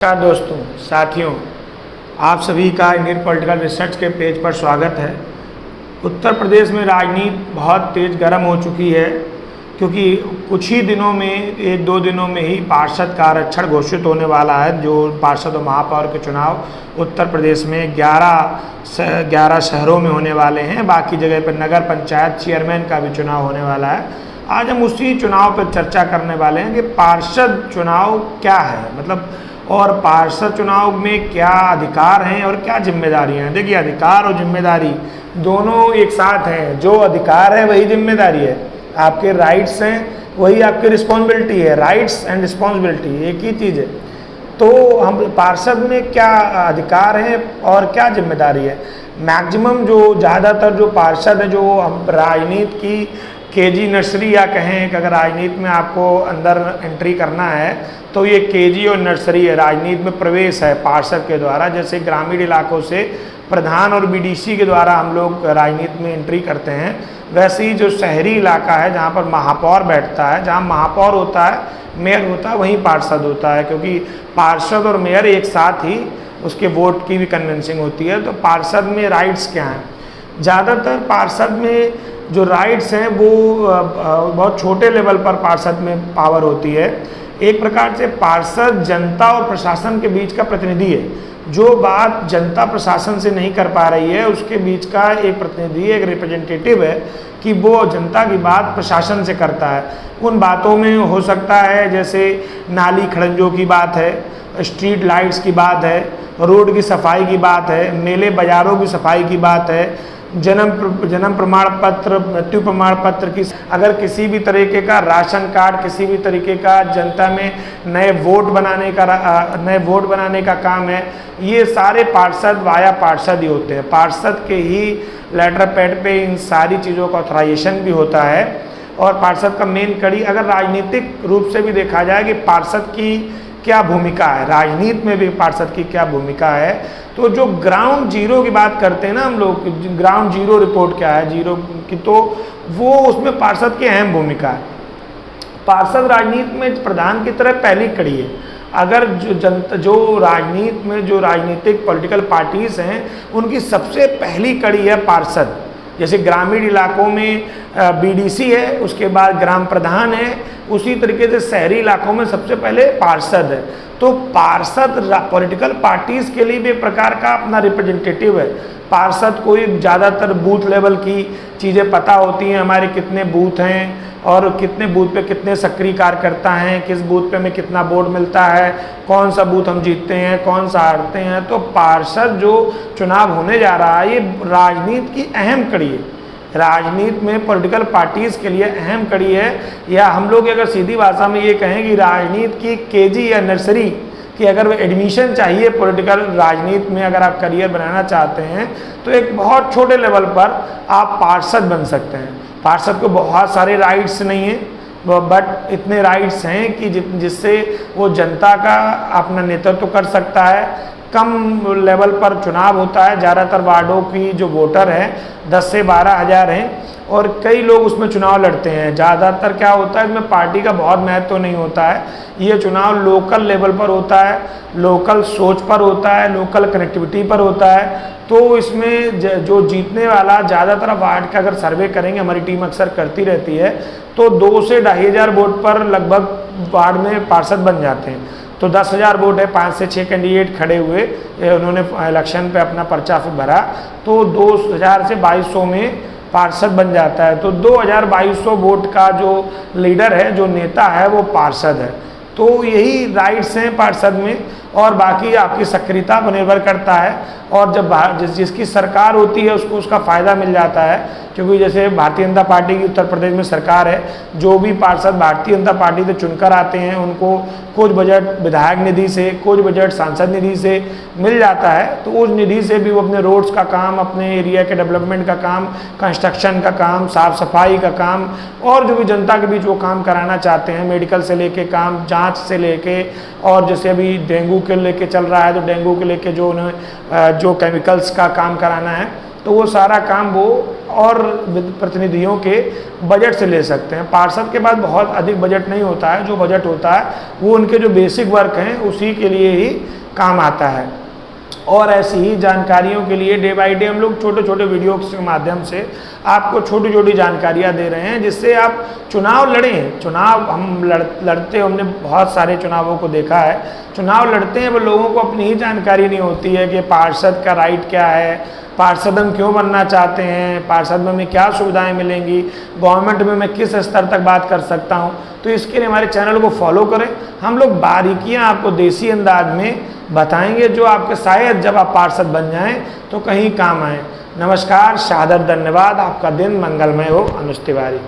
नमस्कार दोस्तों, साथियों, आप सभी का इंडियन पॉलिटिकल रिसर्च के पेज पर स्वागत है। उत्तर प्रदेश में राजनीति बहुत तेज़ गर्म हो चुकी है क्योंकि कुछ ही दिनों में, एक दो दिनों में ही पार्षद का आरक्षण घोषित होने वाला है। जो पार्षद और महापौर के चुनाव उत्तर प्रदेश में 11 शहरों में होने वाले हैं। बाकी जगह पर नगर पंचायत चेयरमैन का भी चुनाव होने वाला है। आज हम उसी चुनाव पर चर्चा करने वाले हैं कि पार्षद चुनाव क्या है, और पार्षद चुनाव में क्या अधिकार हैं और क्या जिम्मेदारियां हैं। देखिए, अधिकार और जिम्मेदारी दोनों एक साथ हैं। जो अधिकार है वही जिम्मेदारी है, आपके राइट्स हैं वही आपकी रिस्पॉन्सिबिलिटी है। राइट्स एंड रिस्पॉन्सिबिलिटी एक ही चीज़ है। तो हम पार्षद में क्या अधिकार हैं और क्या जिम्मेदारी है। मैक्सिमम जो ज़्यादातर जो पार्षद है, जो हम राजनीति की केजी नर्सरी या कहें कि अगर राजनीति में आपको अंदर एंट्री करना है तो ये केजी और नर्सरी है, राजनीति में प्रवेश है पार्षद के द्वारा। जैसे ग्रामीण इलाकों से प्रधान और बीडीसी के द्वारा हम लोग राजनीति में एंट्री करते हैं, वैसे ही जो शहरी इलाका है जहाँ पर महापौर बैठता है, जहाँ महापौर होता है, मेयर होता है, वहीं पार्षद होता है। क्योंकि पार्षद और मेयर एक साथ ही उसके वोट की भी कन्विंसिंग होती है। तो पार्षद में राइट्स क्या हैं? ज़्यादातर पार्षद में जो राइट्स हैं वो बहुत छोटे लेवल पर पार्षद में पावर होती है। एक प्रकार से पार्षद जनता और प्रशासन के बीच का प्रतिनिधि है। जो बात जनता प्रशासन से नहीं कर पा रही है, उसके बीच का एक प्रतिनिधि, एक रिप्रेजेंटेटिव है कि वो जनता की बात प्रशासन से करता है। उन बातों में हो सकता है जैसे नाली खड़ंजों की बात है, स्ट्रीट लाइट्स की बात है, रोड की सफाई की बात है, मेले बाज़ारों की सफाई की बात है, जन्म प्रमाण पत्र, मृत्यु प्रमाण पत्र की, अगर किसी भी तरीके का राशन कार्ड, किसी भी तरीके का जनता में नए वोट बनाने का काम है, ये सारे पार्षद वाया पार्षद ही होते हैं। पार्षद के ही लेटर पैड पे इन सारी चीज़ों का ऑथराइजेशन भी होता है। और पार्षद का मेन कड़ी, अगर राजनीतिक रूप से भी देखा जाए कि पार्षद की क्या भूमिका है, राजनीति में भी पार्षद की क्या भूमिका है, तो जो ग्राउंड जीरो की बात करते हैं ना हम लोग, ग्राउंड जीरो रिपोर्ट क्या है जीरो की, तो वो उसमें पार्षद की अहम भूमिका है। पार्षद राजनीति में प्रधान की तरह पहली कड़ी है। अगर जो राजनीति में जो राजनीतिक पॉलिटिकल पार्टीज हैं, उनकी सबसे पहली कड़ी है पार्षद। जैसे ग्रामीण इलाकों में बीडीसी है, उसके बाद ग्राम प्रधान है, उसी तरीके से शहरी इलाकों में सबसे पहले पार्षद है। तो पार्षद पॉलिटिकल पार्टीज के लिए भी एक प्रकार का अपना रिप्रेजेंटेटिव है। पार्षद को ज़्यादातर बूथ लेवल की चीज़ें पता होती हैं, हमारे कितने बूथ हैं और कितने बूथ पे कितने सक्रिय कार्यकर्ता हैं, किस बूथ पे हमें कितना वोट मिलता है, कौन सा बूथ हम जीतते हैं, कौन सा हारते हैं। तो पार्षद जो चुनाव होने जा रहा है, ये राजनीति की अहम कड़ी है। राजनीति में पॉलिटिकल पार्टीज के लिए अहम कड़ी है। या हम लोग अगर सीधी भाषा में ये कहें कि राजनीति की केजी या नर्सरी कि अगर एडमिशन चाहिए पॉलिटिकल राजनीति में, अगर आप करियर बनाना चाहते हैं तो एक बहुत छोटे लेवल पर आप पार्षद बन सकते हैं। पार्षद को बहुत सारे राइट्स नहीं हैं, बट इतने राइट्स हैं कि जिससे वो जनता का अपना नेतृत्व कर सकता है। कम लेवल पर चुनाव होता है, ज़्यादातर वार्डों की जो वोटर हैं 10 से 12 हज़ार हैं और कई लोग उसमें चुनाव लड़ते हैं। ज़्यादातर क्या होता है, इसमें पार्टी का बहुत महत्व नहीं होता है। ये चुनाव लोकल लेवल पर होता है, लोकल सोच पर होता है, लोकल कनेक्टिविटी पर होता है। तो इसमें जो जीतने वाला, ज़्यादातर वार्ड का अगर सर्वे करेंगे, हमारी टीम अक्सर करती रहती है, तो 2 से 2,500 वोट पर लगभग वार्ड में पार्षद बन जाते हैं। तो 10,000 वोट है, 5 से 6 कैंडिडेट खड़े हुए, उन्होंने इलेक्शन पे अपना पर्चा भरा, तो 2,000 से 2,200 में पार्षद बन जाता है। तो 2,200 वोट का जो लीडर है, जो नेता है, वो पार्षद है। तो यही राइट्स हैं पार्षद में, और बाकी आपकी सक्रियता पर निर्भर करता है। और जब जिसकी सरकार होती है उसको उसका फ़ायदा मिल जाता है, क्योंकि जैसे भारतीय जनता पार्टी की उत्तर प्रदेश में सरकार है, जो भी पार्षद भारतीय जनता पार्टी से चुनकर आते हैं उनको कुछ बजट विधायक निधि से, कुछ बजट सांसद निधि से मिल जाता है। तो उस निधि से भी वो अपने रोड्स का काम, अपने एरिया के डेवलपमेंट का काम, कंस्ट्रक्शन का काम, साफ़ सफाई का काम, और जो भी जनता के बीच वो काम कराना चाहते हैं, मेडिकल से लेके काम, जाँच से लेके, और जैसे अभी डेंगू के लेके चल रहा है, तो डेंगू के लेके जो उन्हें जो केमिकल्स का काम कराना है, तो वो सारा काम वो और प्रतिनिधियों के बजट से ले सकते हैं। पार्षद के पास बहुत अधिक बजट नहीं होता है, जो बजट होता है वो उनके जो बेसिक वर्क हैं उसी के लिए ही काम आता है। और ऐसी ही जानकारियों के लिए डे बाई डे हम लोग छोटे छोटे वीडियो के माध्यम से आपको छोटी छोटी जानकारियाँ दे रहे हैं, जिससे आप चुनाव लड़ें। चुनाव हम लड़ते, हमने बहुत सारे चुनावों को देखा है, चुनाव लड़ते हैं वो लोगों को अपनी ही जानकारी नहीं होती है कि पार्षद का राइट क्या है, पार्षद हम क्यों बनना चाहते हैं, पार्षद में हमें क्या सुविधाएं मिलेंगी, गवर्नमेंट में मैं किस स्तर तक बात कर सकता हूं। तो इसके लिए हमारे चैनल को फॉलो करें। हम लोग बारीकियां आपको देसी अंदाज में बताएंगे, जो आपके शायद जब आप पार्षद बन जाएं तो कहीं काम आए। नमस्कार, सादर धन्यवाद। आपका दिन मंगलमय हो। अनुज तिवारी।